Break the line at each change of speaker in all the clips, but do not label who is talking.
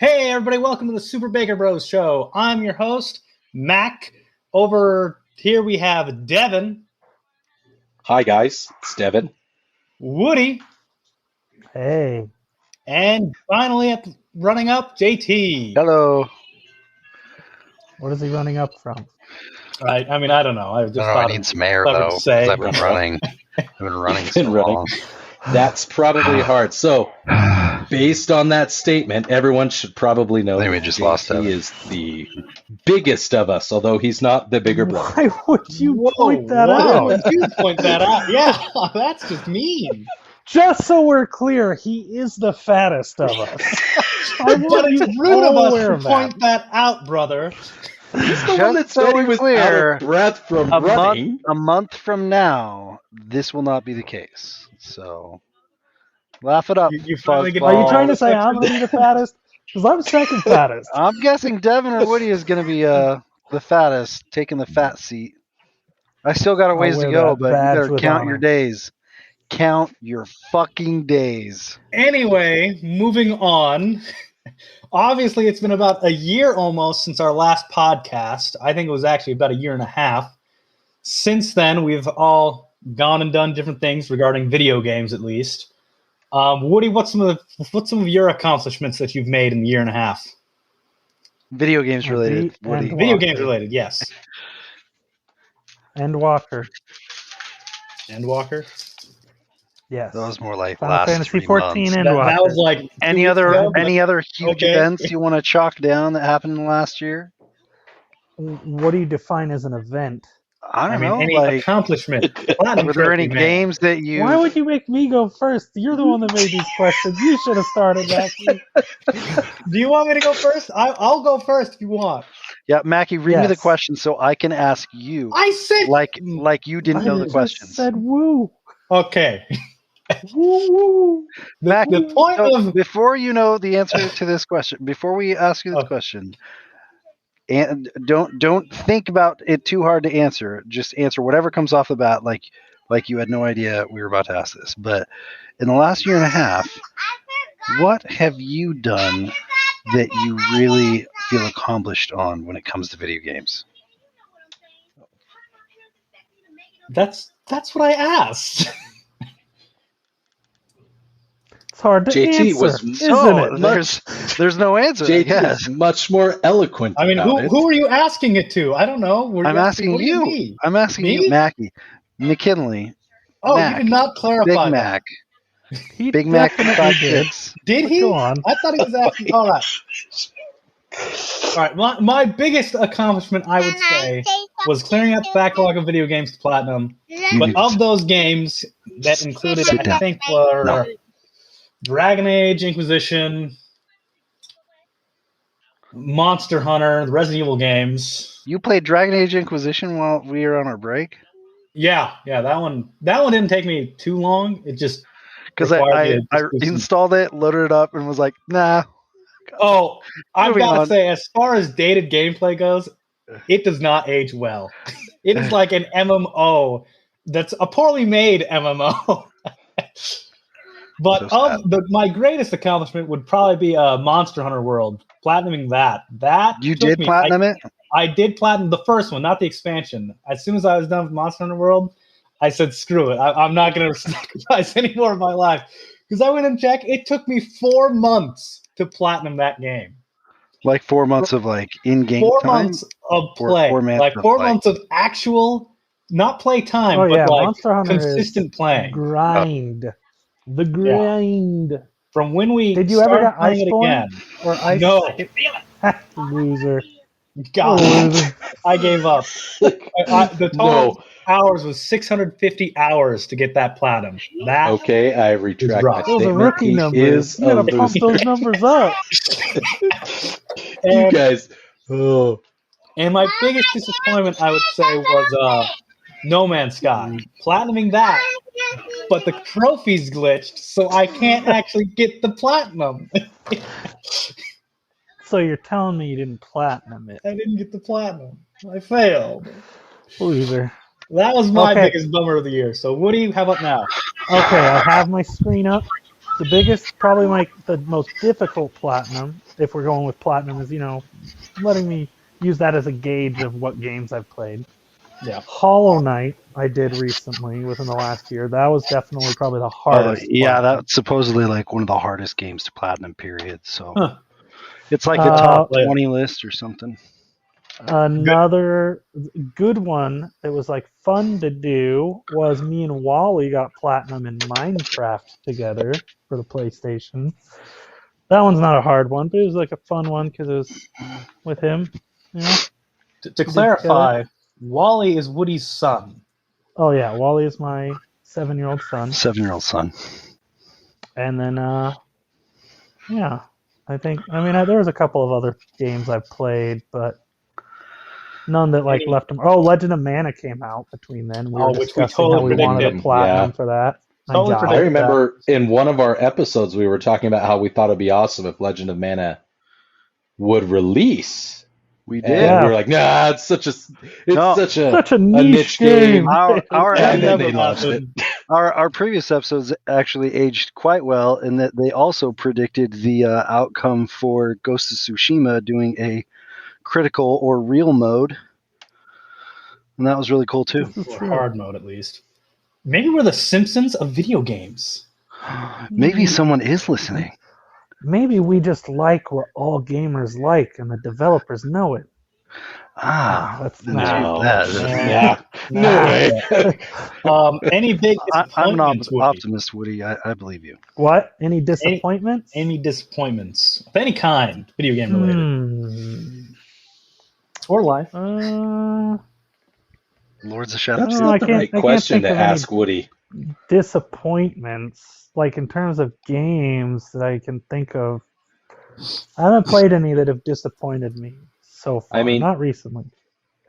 Hey, everybody, welcome to the Super Baker Bros Show. I'm your host, Mac. Over here we have Devin.
Hi, guys. It's Devin.
Woody.
Hey.
And finally, running up, JT.
Hello.
What is he running up from?
I don't know. I just thought
I need some air,
clever to
though,
say.
'cause I've been running. I've been running
You've been
so
running.
long.
That's probably hard. So, based on that statement, everyone should probably know
I think we
that
just lost
JT
Devin.
is the biggest of us, although he's not the bigger brother.
Why would you point that
why
out?
would you point that out? Yeah, that's just mean.
Just so we're clear, he is the fattest of us.
But it's rude of us to point that out, brother.
He's the one that
Just so
said he
we're
was
clear,
out of breath from running.
A month from now, this will not be the case. So, laugh it up.
You finally get-
Are you trying to
Oh,
say I'm going to be the fattest? Because I'm second fattest.
I'm guessing Devin or Woody is going to be the fattest, taking the fat seat. I still got a ways to
wear
go,
that
but you
badge
better
with
count
honor.
your days. Count your fucking days.
Anyway, moving on. Obviously, it's been about a year almost since our last podcast. I think it was actually about a year and a half. Since then, we've all gone and done different things regarding video games, at least. Woody, what's some of your accomplishments that you've made in the year and a half?
Video games related,
Beat
Woody.
and
Video
Walker.
games related, yes.
And Walker.
And Walker.
Yes.
That was more like
Final
last
Fantasy
3
14
months.
and
That
Walker.
was like
Any
2 weeks
other
ago, but-
any other huge
okay.
events you want to chalk down that happened last year?
What do you define as an event?
I don't know.
any
Like,
accomplishment. Platinum
were there
trophy,
any
man.
games that you?
Why would you make me go first? You're the one that made these questions. You should have started, Mackie.
Do you want me to go first? I'll go first if you want.
Yeah, Mackie, read me the
Yes.
question so I can ask you.
I said
Like you didn't know the
just
questions.
said woo.
okay.
Woo woo.
Mackie,
The point
so
of
before you know the answer to this question, before we ask you this
Okay.
question, and don't think about it too hard to answer. Just answer whatever comes off the bat, like you had no idea we were about to ask this. But in the last year and a half, what have you done that you really feel accomplished on when it comes to video games?
that's what I asked.
It's hard to
JT
answer,
was
isn't
So
it?
there's no answer. I
JT
guess.
is much more eloquent
I mean,
about it.
who are you asking it to? I don't know. Were
I'm
you
asking
what do you
you.
mean?
I'm asking
Me?
you, Mackie, McKinley,
Oh,
Mac,
you did not clarify
Big
that.
Mac,
He
Big Mac
definitely
5'6".
Did
But
he?
go on.
I thought he was asking. All right. All right. My biggest accomplishment, I would say, was clearing out the backlog of video games to platinum. But of those games, that included,
Sit
I
down.
think, were
No.
Dragon Age, Inquisition, Monster Hunter, the Resident Evil games.
You played Dragon Age Inquisition while we were on our break?
Yeah, that one didn't take me too long. It just
Because
required
I
me to just do some-
installed it, loaded it up, and was like, nah.
Oh, I've
Moving
got to
on.
say, as far as dated gameplay goes, it does not age well. It is like an MMO that's a poorly made MMO. But
So
my greatest accomplishment would probably be Monster Hunter World. Platinuming that.
You
took
did
me-
platinum it?
I did platinum the first one, not the expansion. As soon as I was done with Monster Hunter World, I said, screw it. I'm not going to sacrifice any more of my life. Because I went and checked. It took me 4 months to platinum that game.
Like 4 months of like in-game
4
time?
months of
Or
play.
4 months
Like
of
4
play?
months of actual, not play time,
Oh
but
yeah,
like
Monster Hunter
consistent
is
playing.
grind. The grind.
From when we
Did you ever
started
get
playing it
Iceborne?
again.
Or ice?
No.
Loser.
God,
Loser.
I gave up. The total
No.
hours was 650 hours to get that platinum. That
Okay, I retract
rough.
my
Those are
statement.
rookie
He
numbers.
is
You
a
gotta pump
loser.
those numbers up.
You
and,
guys. Oh.
and my biggest disappointment, I would say, was No Man's Sky. Platinuming that, but the trophy's glitched, so I can't actually get the platinum.
So you're telling me you didn't platinum it.
I didn't get the platinum. I failed.
Loser.
That was my
Okay.
biggest bummer of the year. So, Woody, how about now?
Okay, I have my screen up. The biggest, probably the most difficult platinum if we're going with platinum, is letting me use that as a gauge of what games I've played.
Yeah.
Hollow Knight I did recently within the last year. That was definitely probably the hardest.
Yeah,
platinum.
that's supposedly like one of the hardest games to platinum. Period. So
Huh.
it's like the top
Yeah.
20 list or something.
Another good one that was like fun to do was me and Wally got platinum in Minecraft together for the PlayStation. That one's not a hard one, but it was like a fun one because it was with him.
To clarify, Wally is Woody's son.
Oh yeah, Wally is my 7-year-old son.
7-year-old son.
And then yeah, there was a couple of other games I've played, but none that like left them. Oh, Legend of Mana came out between then. We were
which we
discussing
totally
how we wanted
predicted.
a platinum
Yeah.
for that.
Totally
I
predicted
remember in one of our episodes we were talking about how we thought it'd be awesome if Legend of Mana would release.
We did.
And we were like, nah, it's such a
niche game.
Our
and then
never
they launched it.
happened.
Our previous episodes actually aged quite well in that they also predicted the outcome for Ghost of Tsushima doing a critical or real mode. And that was really cool too.
Or hard mode, at least. Maybe we're the Simpsons of video games.
Maybe someone is listening.
Maybe we just like what all gamers like, and the developers know it.
That's
No.
Yeah.
No way.
Any big
I'm an
disappointments, Woody?
optimist, Woody. I believe you.
What? Any disappointments?
Any disappointments of any kind, video game related, or life?
Lords of Shadow.
That's
No,
not
I
the
can't-
right
I can't
question
think
to
of any-
ask Woody.
Disappointments, like in terms of games that I can think of. I haven't played any that have disappointed me so far.
I mean-
not recently.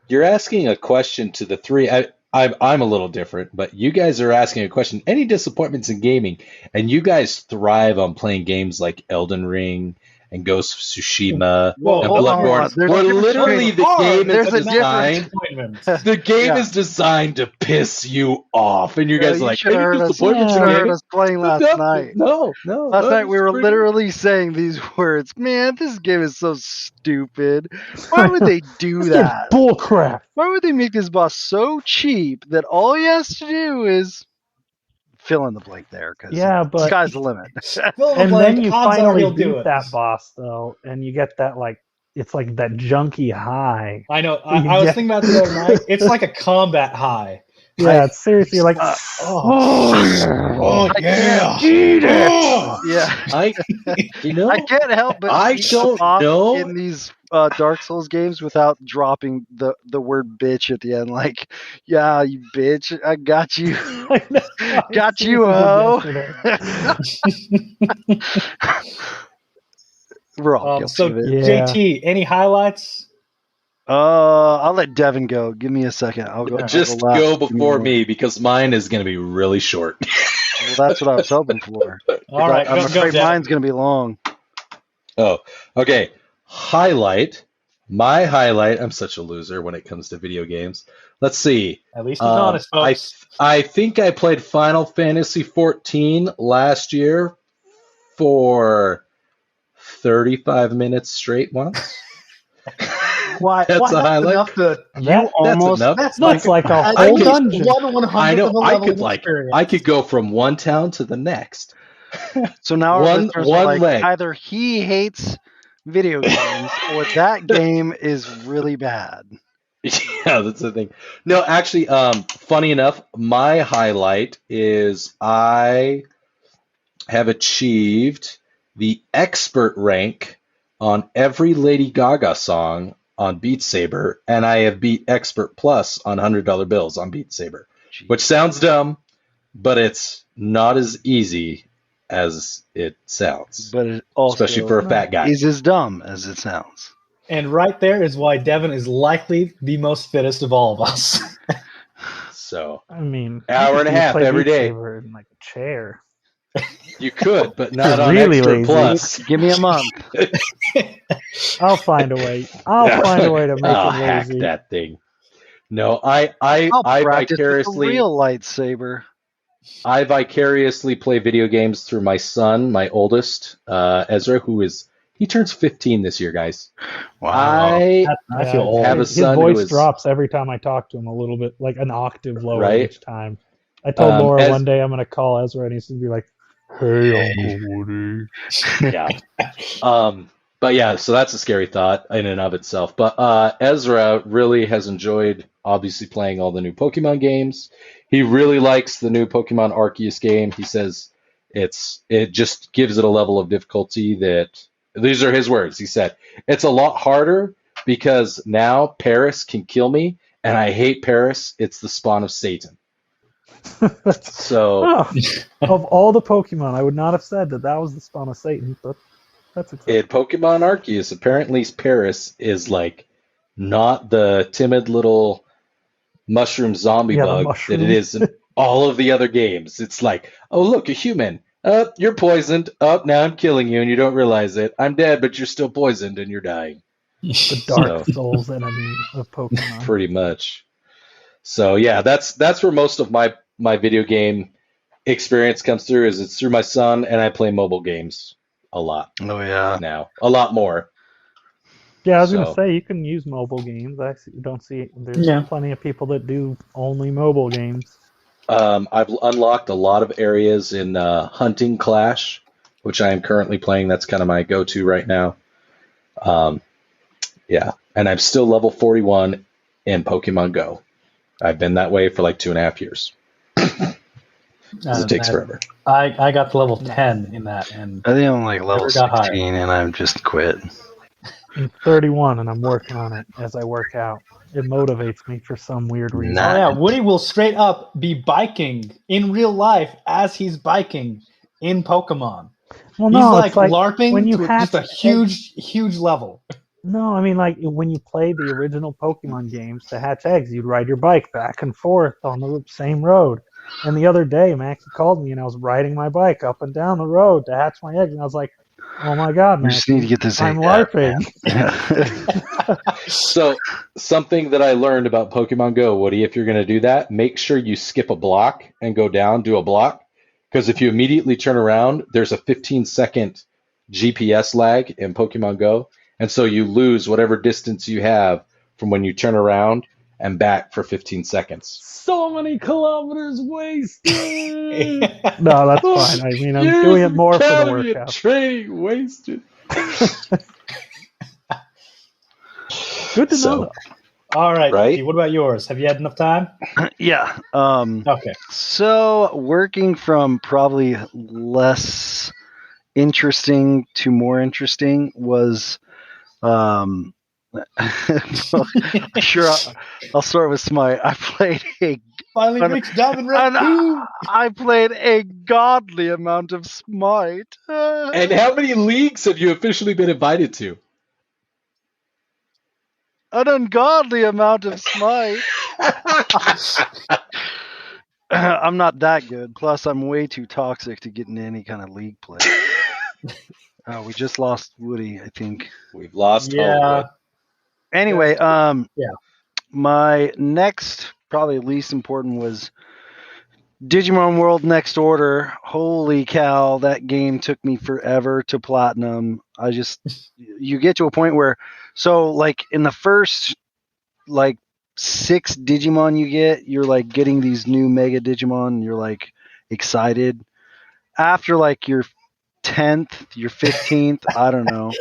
You're asking a question to the three. I'm a little different, but you guys are asking a question. Any disappointments in gaming? And you guys thrive on playing games like Elden Ring and Ghost of Tsushima
Whoa,
and
hold on, hold on.
Bloodborne.
There's a
Where
difference
literally
between-
the game is
there's a
designed. The game
Yeah.
is designed to piss you off, and you guys are
you
like,
should have
"Any
heard us,
disappointments in
Yeah.
gaming?"
playing last night.
No.
Last night we were literally saying these words. Man, this game is so stupid. Why would they do
This game's
that?
bullcrap.
Why would they make this boss so cheap that all he has to do is fill in the blank there? Because
Yeah, but
sky's the limit.
and then you
odds are
finally
he'll do
beat
it.
that boss though, and you get that it's like that junky high.
I know. I was thinking about it the other night. It's like a combat high.
Yeah, it's seriously like
Oh yeah.
eat it.
Yeah,
I
can't help but
I don't
stop
know.
in these Dark Souls games without dropping the word bitch at the end. Like, yeah, you bitch, I got you.
I know.
Got
I
you,
seriously
ho.
did yesterday.
We're all guilty
So
of it.
Yeah.
JT, any highlights?
I'll let Devin go. Give me a second. I'll go.
Just
I'll
go
last. Give
before
one.
me because mine is going to be really short.
Well, that's what I was hoping for.
All right,
I'm
go,
afraid
Devin.
mine's going to be long.
Oh, okay. My highlight. I'm such a loser when it comes to video games. Let's see.
At least he's honest, folks.
I think I played Final Fantasy 14 last year for 35 minutes straight once.
Why?
That's a highlight.
Enough to,
That-
Almost.
enough.
that's
like a
at
whole
least
dungeon.
1/100th
I know.
of a
I
level
could
of
like.
experience.
I could go from one town to the next.
So now our
One-
listeners
one
are like,
leg.
either he hates video games or that game is really bad.
Yeah, that's the thing. No, actually, funny enough, my highlight is I have achieved the expert rank on every Lady Gaga song on Beat Saber, and I have beat expert plus on $100 bills on Beat Saber, which sounds dumb, but it's not as easy as it sounds,
But it also
especially for a fat guy.
is as dumb as it sounds.
And right there is why Devin is likely the most fittest of all of us.
So
I mean,
Hour and a
you
half
play
every
Beat
day.
Saber in like a chair.
you could, but not on
Really
extra
lazy.
plus.
Give me a month.
I'll find a way. I'll find a way to make
I'll
it
hack
lazy.
that thing. No, I
I'll practice with a
vicariously
real lightsaber.
I vicariously play video games through my son, my oldest, Ezra, who is He turns 15 this year, guys.
Wow.
I
I feel old.
have a
His
son who
voice
is
drops every time I talk to him a little bit, like an octave lower
Right.
each time. I told Laura
as
one day I'm going to call Ezra and he's going to be like, "Hey, Uncle Woody."
yeah. But yeah, so that's a scary thought in and of itself. But Ezra really has enjoyed obviously playing all the new Pokemon games. He really likes the new Pokemon Arceus game. He says it just gives it a level of difficulty that these are his words. He said, "It's a lot harder because now Paris can kill me, and I hate Paris. It's the spawn of Satan." So
Oh, of all the Pokemon, I would not have said that was the spawn of Satan, but that's
in
acceptable.
Pokemon Arceus, apparently Paris is like not the timid little mushroom zombie
Yeah, the
bug
mushroom.
that it is in all of the other games. It's like, oh look, a human. You're poisoned. Now I'm killing you and you don't realize it. I'm dead, but you're still poisoned and you're dying.
The Dark
So,
Souls enemy of Pokemon.
pretty much. So yeah, that's where most of my video game experience comes through. Is it's through my son, and I play mobile games a lot
Oh yeah.
now, a lot more.
Yeah, I was going to
So-
say, you can use mobile games. Don't see, there's
Yeah.
plenty of people that do only mobile games.
I've unlocked a lot of areas in Hunting Clash, which I am currently playing. That's kind of my go-to right now. Yeah, and I'm still level 41 in Pokemon Go. I've been that way for like 2.5 years. 'Cause it takes forever.
I got to level 10 in that, and
I think I'm like level
Never got higher.
16 and I'm just quit.
I'm 31 and I'm working on it as I work out. It motivates me for some weird reason.
Nah.
oh yeah, Woody will straight up be biking in real life as he's biking in Pokemon.
Well,
He's
no,
like
it's like
LARPing
when you
to
hatch
just a huge level.
No, I mean, like when you play the original Pokemon games to hatch eggs, you'd ride your bike back and forth on the same road. And the other day, Maxie called me and I was riding my bike up and down the road to hatch my eggs. And I was like, oh my God,
We
Maxie,
just need to get this
I'm
egg out,
LARPing.
So something that I learned about Pokemon Go, Woody, if you're going to do that, make sure you skip a block and go down, do a block. Because if you immediately turn around, there's a 15-second GPS lag in Pokemon Go. And so you lose whatever distance you have from when you turn around and back for 15 seconds.
So many kilometers wasted. No, that's fine. I mean, I'm doing it more for the workout.
Training wasted.
Good to
So-
know, though.
All right,
Right?
Steve, what about yours? Have you had enough time?
Yeah.
Okay.
So working from probably less interesting to more interesting was sure I'll start with Smite. I played
Finally reached Diamond Red 2.
I played a godly amount of Smite.
And how many leagues have you officially been invited to?
An ungodly amount of Smite. I'm not that good. Plus, I'm way too toxic to get into any kind of league play. We just lost Woody, I think.
We've lost
Yeah.
Hollywood.
Anyway,
Yeah.
my next, probably least important, was Digimon World Next Order. Holy cow, that game took me forever to platinum. You get to a point where, so like in the first like 6 Digimon you get, you're like getting these new Mega Digimon, and you're like excited. After like your 10th, your 15th, I don't know,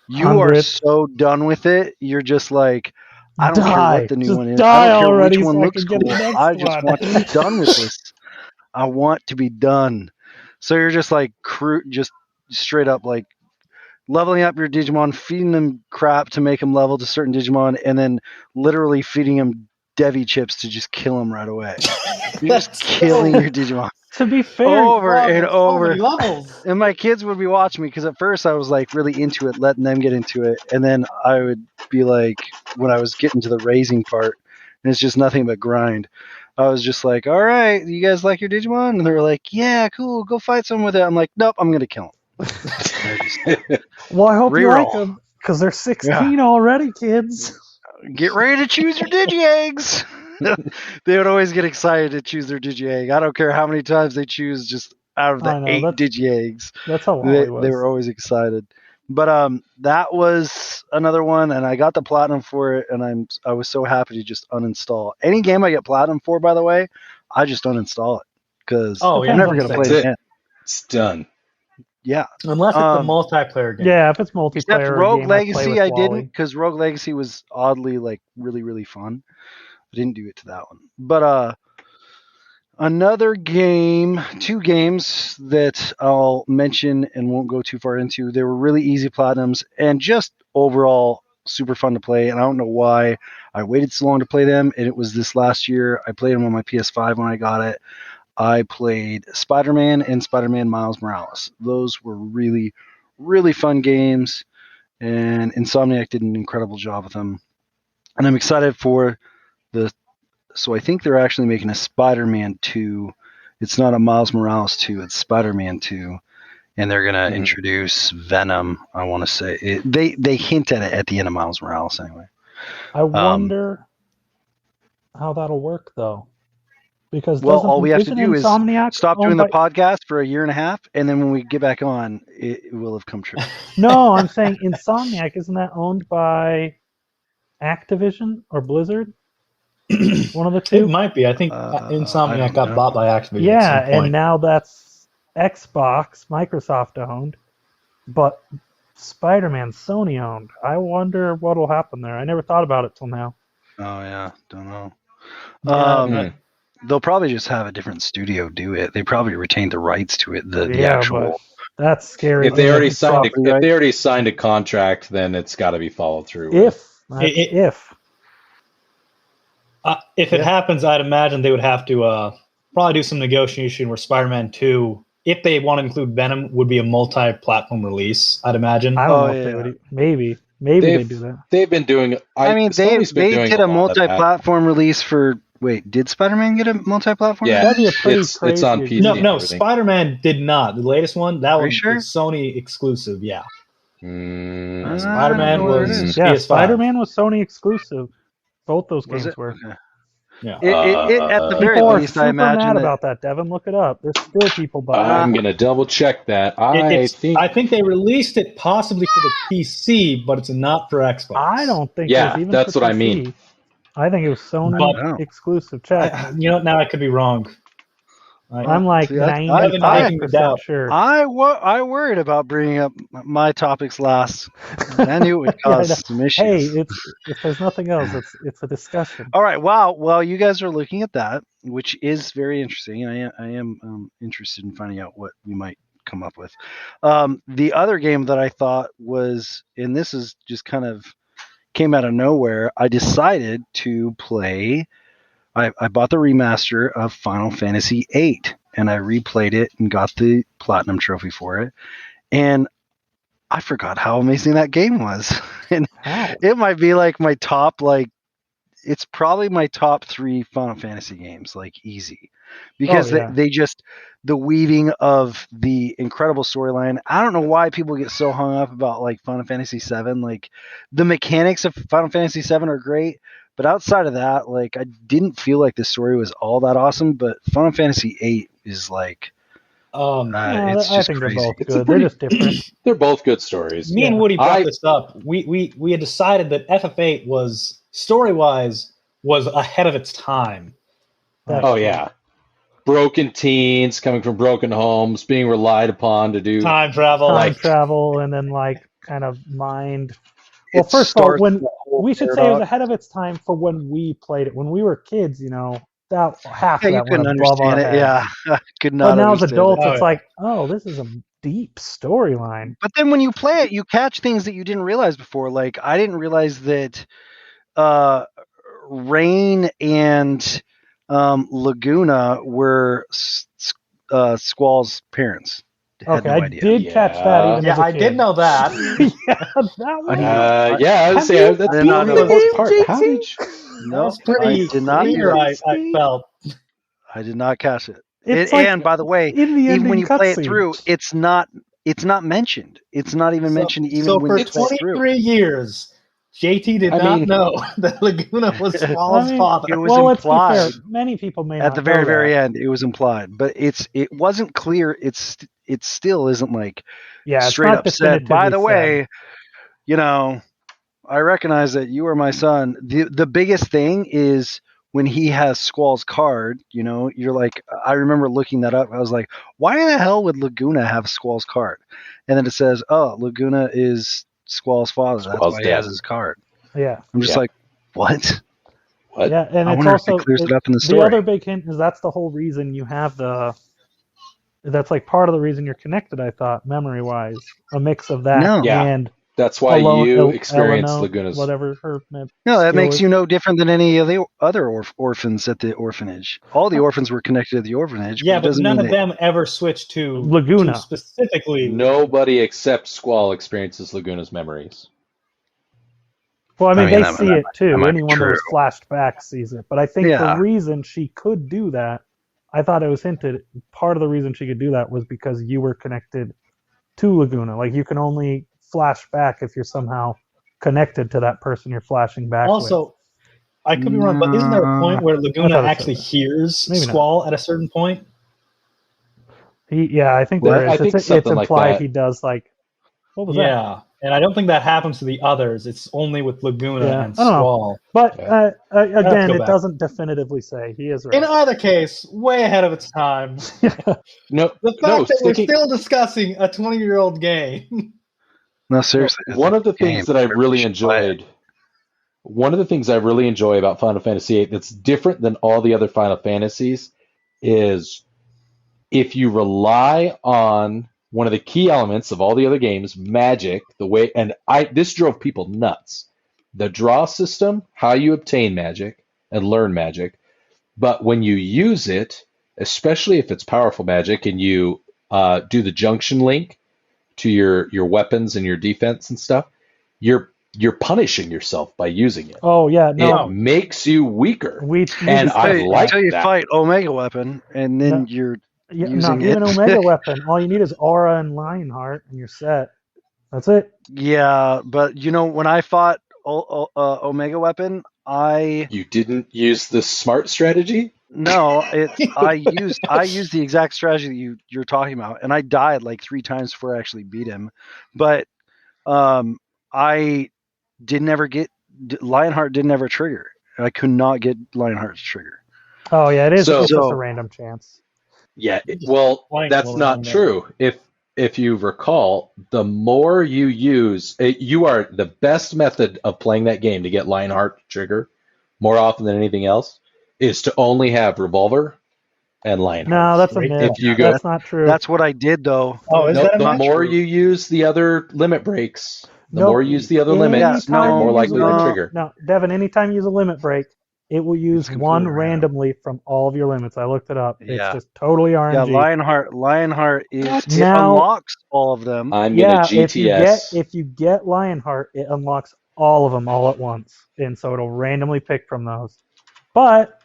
you are
100th.
so done with it. You're just like, I don't care
Die.
what the new
Just
one is.
die
I don't care
already
which one
so I
looks
can get
cool.
the next
I just
one.
want to be done with this. I want to be done. So you're just like just straight up like leveling up your Digimon, feeding them crap to make them level to certain Digimon, and then literally feeding them Devi chips to just kill them right away. You're just
That's
killing
so-
your Digimon
To be fair,
over and
so
over.
many levels.
And my kids would be watching me because at first I was like really into it, letting them get into it, and then I would be like, when I was getting to the raising part, and it's just nothing but grind. I was just like, all right, you guys like your Digimon? And they were like, yeah, cool, go fight someone with it. I'm like, nope, I'm gonna kill them.
well, I hope you like
Reroll.
them because they're 16 already, kids.
Get ready to choose your Digi-Eggs. They would always get excited to choose their Digi-Egg. I don't care how many times they choose, just out of
I
the
know,
8
that's-
Digi-Eggs.
That's how
They
Wally was.
were always excited. But that was another one, and I got the platinum for it, and I was so happy to just uninstall. Any game I get platinum for, by the way, I just uninstall it because
Oh,
I'm
yeah,
never going to play
that's
it
it.
again.
It's done.
Yeah.
unless it's a multiplayer game.
Yeah, if it's multiplayer,
Except
or a
Rogue
game I play
Legacy,
with
I
Wally.
didn't, because Rogue Legacy was oddly like really, really fun. I didn't do it to that one. But another game, 2 games that I'll mention and won't go too far into. They were really easy platinums and just overall super fun to play. And I don't know why I waited so long to play them. And it was this last year. I played them on my PS5 when I got it. I played Spider-Man and Spider-Man Miles Morales. Those were really, really fun games. And Insomniac did an incredible job with them. And I'm excited for so I think they're actually making a Spider-Man 2. It's not a Miles Morales 2, it's Spider-Man 2. And they're going to introduce Venom, I want to say. They hint at it at the end of Miles Morales anyway.
I wonder how that'll work, though. Because
all we have to do is
Insomniac
stop
owned
doing the
by-
podcast for a year and a half, and then when we get back on, it will have come true.
No, I'm saying Insomniac, isn't that owned by Activision or Blizzard? One of the two?
It might be. I think
I
Insomniac
don't
got
know.
bought by Activision.
Yeah,
at some point.
and now that's Xbox, Microsoft owned, but Spider-Man, Sony owned. I wonder what'll happen there. I never thought about it till now.
Oh, yeah. Don't know.
Yeah,
They'll probably just have a different studio do it. They probably retained the rights to it. The
Yeah,
actual.
but that's scary.
If they already signed
property,
if
right?
they already signed a contract, then it's got to be followed through.
If
if it happens, I'd imagine they would have to probably do some negotiation where Spider-Man 2, if they want to include Venom, would be a multi-platform release, I'd imagine.
I don't
Oh,
know if they
yeah.
would. Maybe they do that.
They've been doing.
I mean,
Sony's been
they
doing
did a
lot of that.
multi-platform release for. Wait, did Spider-Man get a multi-platform?
Yeah,
That'd be a pretty
it's
crazy
on PC.
No,
and
no,
everything.
Spider-Man did not. The latest one, that
Are
one
you sure?
was Sony exclusive, yeah.
Mm,
Spider-Man
I don't know what it
was
is.
Yeah,
PS5.
Spider-Man was Sony exclusive. Both those
Was
games
it?
were.
Okay.
Yeah.
It, at the very
People are
least,
super
I imagine
mad
that.
about that, Devin. Look it up. There's still people buying.
I'm gonna double check that.
I think they released it possibly for the PC, but it's not for Xbox.
I don't think
Yeah,
it was even
that's
for
what I
PC.
mean.
I think it was Sony
But-
exclusive. Check.
Now I could be wrong.
I'm like
See, I-
95% sure.
I worried about bringing up my topics last. I knew it would
Yeah, I
cause
know.
some issues.
Hey, if there's nothing else, it's a discussion.
All right. Wow. Well, you guys are looking at that, which is very interesting. I am interested in finding out what we might come up with. The other game that I thought was, and this is just kind of came out of nowhere, I decided to play. I bought the remaster of Final Fantasy VIII, and I replayed it and got the platinum trophy for it. And I forgot how amazing that game was. And
How?
it might be like my top, it's probably my top 3 Final Fantasy games, easy. Because they just, the weaving of the incredible storyline. I don't know why people get so hung up about Final Fantasy VII. The mechanics of Final Fantasy VII are great, but outside of that, I didn't feel like the story was all that awesome. But Final Fantasy VIII is
No,
it's
I
just
think
crazy.
they're both
It's
good.
a pretty-
They're just different.
They're both good stories.
me and Woody brought
I-
this up. We had decided that FF8 was story-wise was ahead of its time.
That's
Oh
true.
yeah, broken teens coming from broken homes, being relied upon to do.
Time travel.
Time travel and then kind of mind. Well,
It
first of all,
starts
when
the whole
we should say it was
paradox.
ahead of its time for when we played it. When we were kids, that half
Yeah,
of
you
that
couldn't
went above our
understand it.
heads.
Yeah, I could not.
But now as
understand
adults,
it.
Oh,
it's
yeah.
like, oh, this is a deep storyline.
But then when you play it, you catch things that you didn't realize before. I didn't realize that Rain and Laguna were Squall's parents. Had
Okay,
no
I
idea.
did catch that even
Yeah,
as a
I
kid.
did know that.
Yeah, that one.
Yeah, I would say
Have
that's
you
probably
seen
the
the
most part.
game,
How
JT?
did you?
No,
That's pretty
I did not
clear,
hear it.
I felt.
I did not catch it.
It's
And by the way,
in the
even when
ending
you play it
cutscene.
through, it's not mentioned. It's not even mentioned even
So
when
for
you play it through.
23 years, JT did
I
not
mean-
know that Laguna was Squall's father.
it was
well, let's be
implied.
fair. Many people may
At
not
the
know
very, very
that.
end, it was implied, but it wasn't clear. It still isn't like
Yeah, it's
straight
not
up said. By
definitively
the way, I recognize that you are my son. The biggest thing is when he has Squall's card. You're like, I remember looking that up. I was like, why the hell would Laguna have Squall's card? And then it says, oh, Laguna is Squall's father. That's
Squall's
why he has
dad.
his card.
Yeah.
I'm just
Yeah.
like, what?
What?
Yeah, and
I
it's
wonder if
also
it clears it up in the
the
story.
other big hint is that's the whole reason you have that's like part of the reason you're connected. I thought memory wise, a mix of that
No.
Yeah.
and
That's why
Alone-
you
El-
experience
Eleno,
Laguna's.
whatever her
No, that
skill
makes
is.
you no different than any of the other orphans at the orphanage. All the orphans were connected to the orphanage.
Yeah,
it
but
doesn't
none
mean
of
that-
them ever switched to
Laguna.
to specifically.
Nobody except Squall experiences Laguna's memories.
Well, I mean,
I mean,
they
that-
see
that
it
might-
too.
that might be
Anyone that was
true.
flashed back sees it. But I think
Yeah.
the reason she could do that, I thought it was hinted. Part of the reason she could do that was because you were connected to Laguna. Like you can only flash back if you're somehow connected to that person you're flashing back with.
Also, I could be wrong, but isn't there a point where
I
Laguna
thought it
actually
said that.
hears
Maybe not.
Squall at a certain point?
Yeah, I think
What?
there is.
I think
it's
something like
implied
that.
he does. Like, what was that?
Yeah, and I don't think that happens to the others. It's only with Laguna
Yeah,
and
I don't know.
Squall.
But
Yeah.
again,
go
it
back.
doesn't definitively say. He is
In
right.
either case, way ahead of its time.
No,
The fact
no.
that we're
Sticking,
still discussing a 20-year-old game.
No, seriously. it's
one
a
of the
game.
things that I really
should play it.
enjoyed. One of the things I really enjoy about Final Fantasy VIII that's different than all the other Final Fantasies is if you rely on one of the key elements of all the other games, magic, this drove people nuts. The draw system, how you obtain magic and learn magic, but when you use it, especially if it's powerful magic and you do the junction link to your weapons and your defense and stuff, you're punishing yourself by using it.
Oh yeah, no.
It makes you weaker.
We
And
discussed-
I like
Until you
that.
fight Omega Weapon, and then
No.
you're
Yeah,
using
not even
it.
Omega Weapon. All you need is Aura and Lionheart, and you're set. That's it.
yeah. But when I fought Omega Weapon,
You didn't use the smart strategy?
I used the exact strategy that you're talking about, and I died like 3 times before I actually beat him. But I did never get Lionheart. Didn't ever trigger. I could not get Lionheart's trigger.
Oh yeah, it is.
So-
it's just
So-
a random chance.
Yeah.
Just
Well,
blank
that's
little
not
random.
true. If you recall, the more you use, you are the best method of playing that game to get Lionheart to trigger more often than anything else is to only have Revolver and Lionheart.
No, that's a
Right.
myth.
If you go-
That's not true.
That's what I did though.
Oh, is
No,
that a
the
match?
more you use the other limit breaks, the
Nope.
more you use the other
Anytime
limits,
no,
the
you
more
use
likely
a
to
limit-
trigger.
No, Devin. Anytime you use a limit break, it will use
It's
one
completely random.
randomly from all of your limits. I looked it up. It's
Yeah.
just totally
Yeah,
RNG.
Lionheart is it
Now-
unlocks all of them.
I'm
Yeah,
gonna GTS.
if you get Lionheart, it unlocks all of them all at once, and so it'll randomly pick from those. But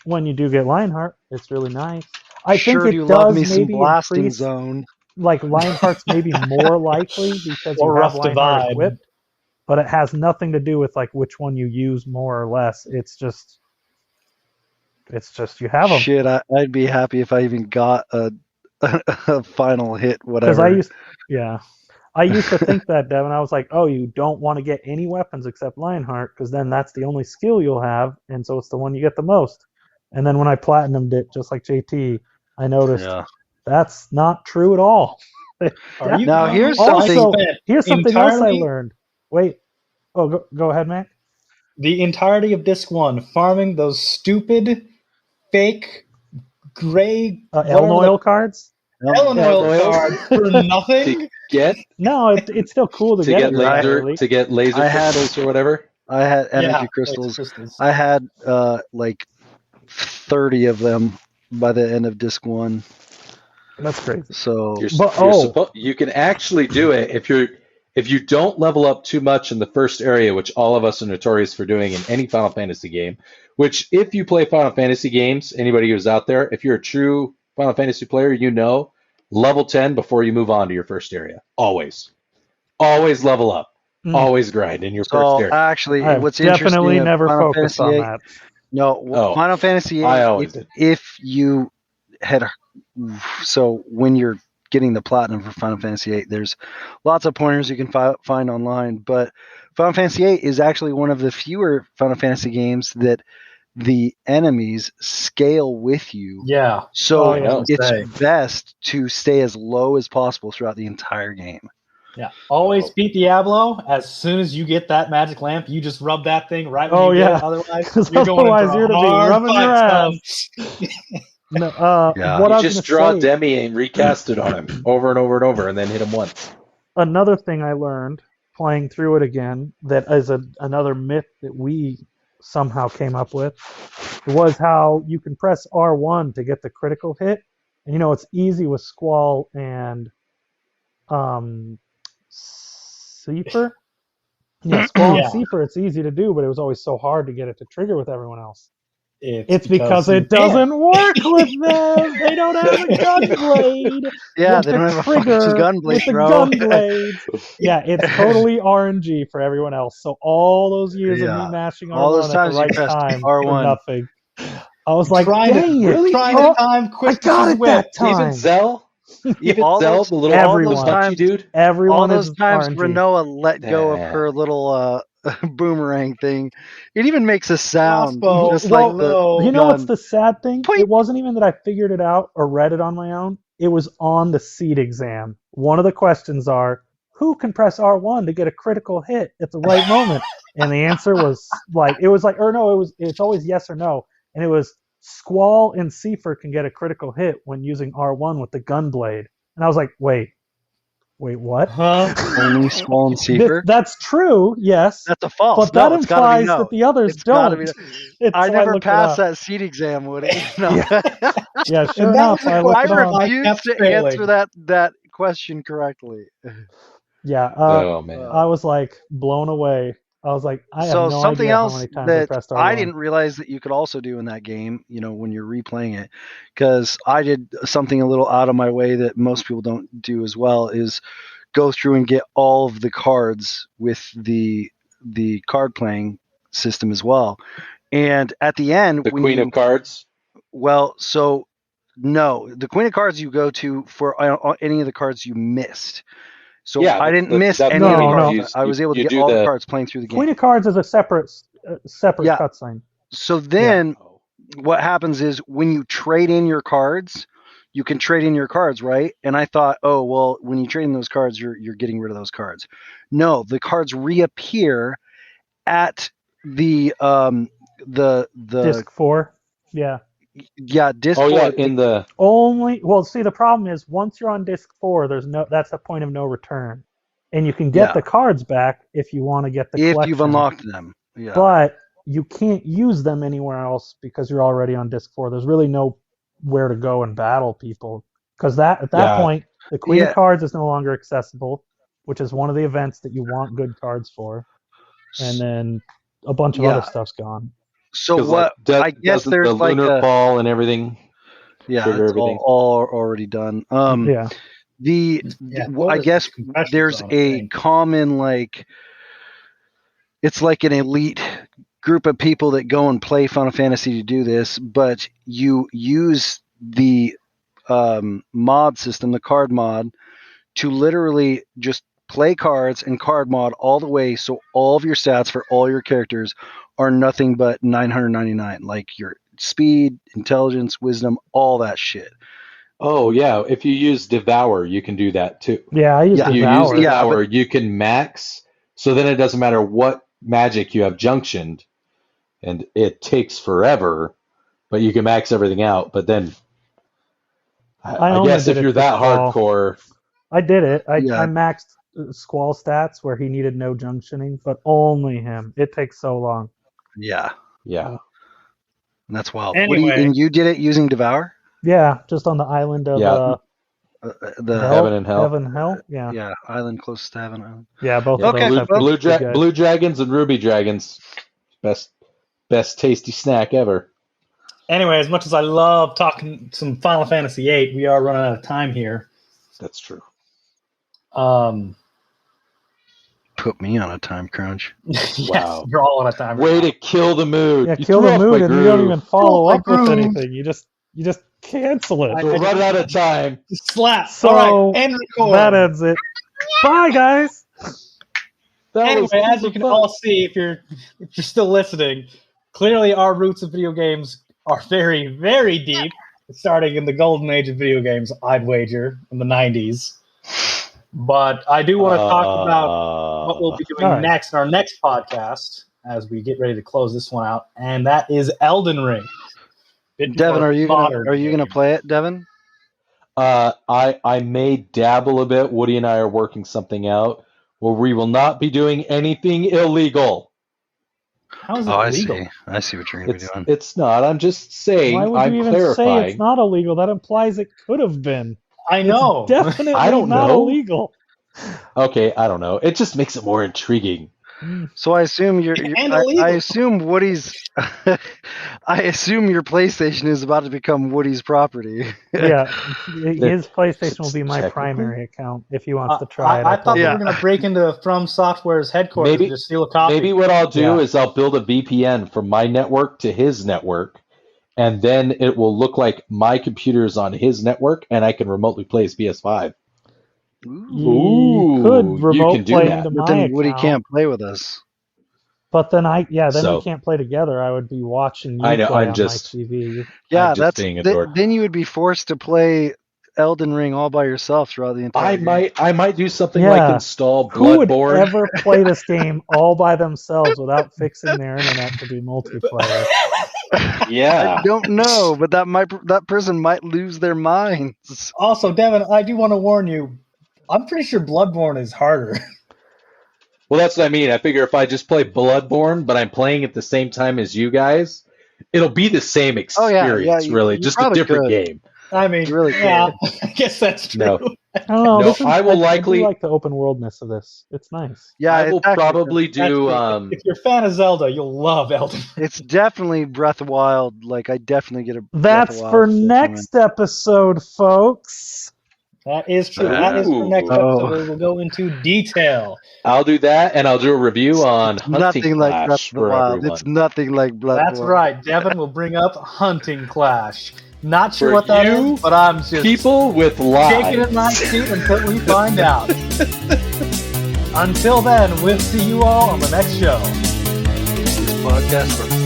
when you do get Lionheart, it's really nice. I
sure
think
do
it
love
does
me some
maybe
blasting
increase,
zone.
like Lionheart's maybe more likely because
Or
you have
Rough
Lionheart
Divide.
equipped, but it has nothing to do with like which one you use more or less. It's just you have them.
Shit, I'd be happy if I even got a final hit,
Because
whatever.
I used to think that, Devin. I was like, oh, you don't want to get any weapons except Lionheart, because then that's the only skill you'll have, and so it's the one you get the most. And then when I platinumed it, just like JT, I noticed
Yeah.
that's not true at all.
Are you
Now, here's
Also,
something.
here's something else I
Entirely-
learned. Wait. Oh, go ahead, Mac.
the entirety of Disc 1 farming those stupid, fake, gray
Elm oil cards?
Ellen
Yeah,
oil
oil.
cards for nothing?
To get
No, it's still cool to
to
get
get
it
laser
regularly.
to get laser
I had-
crystals or whatever.
I had energy
Yeah,
crystals.
crystals.
I had like 30 of them by the end of disc 1.
That's crazy.
So
You can actually do it if you don't level up too much in the first area, which all of us are notorious for doing in any Final Fantasy game. Which, if you play Final Fantasy games, anybody who's out there, if you're a true Final Fantasy player, you know level 10 before you move on to your first area. Always level up. Always grind in your first
So
character.
actually,
I've
what's
definitely
interesting of
never
Final
focused
Fantasy
on
VIII,
that.
no,
Oh,
Final Fantasy VIII,
I always did.
if you had, so when you're getting the platinum for Final Fantasy VIII, there's lots of pointers you can find online, but Final Fantasy VIII is actually one of the fewer Final Fantasy games that the enemies scale with you.
Yeah.
So
Oh, yeah.
it's
Say.
best to stay as low as possible throughout the entire game.
Yeah. Always
Oh.
beat Diablo. As soon as you get that magic lamp, you just rub that thing right when
Oh,
you get
yeah.
it. Otherwise,
'Cause
you're going
otherwise
into
you're
a
gonna be
hard
rubbing your
fight,
ass.
son.
No,
Yeah.
what I
You
was
just
gonna
draw
say,
Demi and recast it on him over and over and over, and then hit him once.
another thing I learned playing through it again that is another myth that we somehow came up with was how you can press R1 to get the critical hit. And it's easy with Squall and Seifer. Yeah, Squall and
Yeah.
Seifer, it's easy to do, but it was always so hard to get it to trigger with everyone else.
It's
because
you
it doesn't work with them. They don't have a gun blade.
Yeah,
With
they
the
don't have a
trigger
fucking gun blade,
with the
bro.
gun blades. Yeah, it's totally RNG for everyone else. So all those years of me
Yeah.
mashing
All
R1
those
at the
times you
right
pressed
time for
R1.
nothing. I was like,
trying
dang
to,
it.
really trying
Oh,
to time
I
Quistis's
got it
whip.
that time.
Even Zell? Even
All
Zell,
those-
the little
everyone.
punchy dude?
all
Everyone
those
is
times
RNG.
Renoa let go of
Damn.
her little boomerang thing. It even makes a sound,
Crossbow.
just
Well,
like the
no.
You know what's
gun.
the sad thing?
Tweet.
It wasn't even that I figured it out or read it on my own. It was on the seed exam. One of the questions are, who can press R1 to get a critical hit at the right moment? And the answer was it's always yes or no. And it was Squall and Seifer can get a critical hit when using R1 with the gun blade. And I was like, wait, what?
Huh?
Only Squall and Seifer.
That's true, yes.
That's a false.
But that
No, it's gotta be
implies
no.
that the others
It's gotta
don't.
be. I
So
never
looked it
passed
up.
that seed exam, Woody. No.
Yeah, sure
And that
enough,
was a
I looked
I
it up.
refuse
kept
to
failing.
answer that question correctly.
Yeah,
Oh, man.
I was like blown away. I was like, I have
So
no
something
idea how
else
many times I
that
pressed R1.
I didn't realize that you could also do in that game, when you're replaying it, because I did something a little out of my way that most people don't do as well, is go through and get all of the cards with the card playing system as well. And at the end,
The
when
Queen of Cards?
well, so no, the Queen of Cards you go to for any of the cards you missed. So
Yeah,
I didn't miss
that's
any
what
of the
I mean.
cards. I was able to
you
get
do
all the
the-
cards playing through the game.
Queen of Cards is a separate
Yeah.
cutscene.
So then what happens is when you trade in your cards, you can trade in your cards, right? And I thought, oh, well, when you trade in those cards, you're getting rid of those cards. No, the cards reappear at the
Disc 4. Yeah.
disc
Oh,
4.
yeah, in the...
See, the problem is once you're on disc 4, that's a point of no return. And you can get
Yeah.
the cards back if you want to get the
if
collection.
you've unlocked them. Yeah.
But you can't use them anywhere else because you're already on disc 4. There's really no where to go and battle people because at that point the Queen of Cards is no longer accessible, which is one of the events that you want good cards for, and then a bunch of other stuff's gone.
So
'cause,
what? I guess
doesn't
there's
the
like
lunar fall and everything.
yeah,
trigger
it's
everything.
all already done.
Yeah.
I guess there's a common it's like an elite group of people that go and play Final Fantasy to do this, but you use the mod system, the card mod, to literally just play cards and card mod all the way, so all of your stats for all your characters are nothing but 999, like your speed, intelligence, wisdom, all that shit.
Oh, yeah, if you use Devour, you can do that too.
Yeah, I use
If you
Devour.
use Devour, you can max, so then it doesn't matter what magic you have junctioned, and it takes forever, but you can max everything out. But then, I
only
guess
did
if
it
you're
for
that
Squall.
hardcore,
I did it. I
Yeah.
maxed Squall stats where he needed no junctioning, but only him. It takes so long.
Yeah,
yeah.
that's wild.
Anyway.
And you did it using Devour?
Yeah, just on the island of
Yeah.
The
Heaven and Hell.
Heaven and Hell. Yeah.
yeah, island closest to Heaven Island.
Yeah, both
Yeah,
of those
Okay,
have
blue,
good guys.
blue dragons and ruby dragons, best tasty snack ever.
Anyway, as much as I love talking some Final Fantasy VIII, we are running out of time here.
That's true.
put me on a time crunch.
Yes,
Wow.
you're all on a timer.
Way
now.
to kill the mood.
Yeah,
You
kill
threw
the
off
mood
my
and you don't
groove.
even follow
my
up with
groove.
anything. You just cancel it.
We're running out of time.
Slap.
So,
all right, end record.
That ends it. Bye, guys.
That was
Anyway, as
super
you can
fun.
all see, if you're still listening, clearly our roots of video games are very, very deep. Starting in the golden age of video games, I'd wager, in the 90s. But I do want to talk about what we'll be doing
All right.
next in our next podcast as we get ready to close this one out, and that is Elden Ring. Bit
Devin,
more
are you
modern
gonna
game.
play it, Devin?
I may dabble a bit. Woody and I are working something out where we will not be doing anything illegal.
How is it
I
legal?
see. I see what you're gonna be doing.
It's not. I'm just saying.
Why would
I'm
you even
clarifying.
say it's not illegal? That implies it could have been.
I know.
It's definitely
I don't
not
know.
illegal.
Okay, I don't know. It just makes it more intriguing.
So I assume
And
I
illegal.
assume Woody's. I assume your PlayStation is about to become Woody's property.
Yeah, his PlayStation will be my
Technically.
primary account if he wants to try it.
I thought
Yeah.
we were going to break into From Software's headquarters
Maybe-
and just steal a copy.
Maybe what I'll do
Yeah.
is I'll build a VPN from my network to his network, and then it will look like my computer is on his network, and I can remotely play his PS5.
You
Ooh,
could
you
remote
can do
play
that.
into
But
my
then Woody
account,
can't play with us.
but then
So-
we can't play together. I would be watching you
I know,
play
I'm
on
just-
my TV.
Yeah,
just
that's
being a dork.
then you would be forced to play Elden Ring all by yourself throughout the entire game.
I might do something
Yeah.
like install
Who would
Bloodborne.
ever play this game all by themselves without fixing their internet to be multiplayer?
Yeah.
I don't know, but that person might lose their minds.
Also, Devin, I do want to warn you. I'm pretty sure Bloodborne is harder.
Well, that's what I mean. I figure if I just play Bloodborne, but I'm playing at the same time as you guys, it'll be the same
Oh, yeah,
experience,
you-
really,
you
just a
probably
different
could.
game.
I mean,
Really
yeah, I guess that's true.
No.
I don't know.
No,
this is,
I will
I do
likely-
like the open worldness of this. It's nice.
Yeah,
I will
it's actually-
probably
That's
do.
true. If you're a fan of Zelda, you'll love Elden Ring.
It's definitely Breath of Wild. Like I definitely get a. Breath of
That's
Wild
for
feel from it.
next episode, folks.
That is true. That is for next
Ooh.
episode where we'll go into detail.
I'll do that, and I'll do a review on Hunting
Nothing like Breath
Clash
of the
for
Wild.
everyone.
It's nothing like Breath of
That's
the Wild.
right. Devin will bring up Hunting Clash. Not sure
For
what that
you
is, but I'm just
People with
shaking
lives.
in my seat until we find out. Until then, we'll see you all on the next show.
This podcast for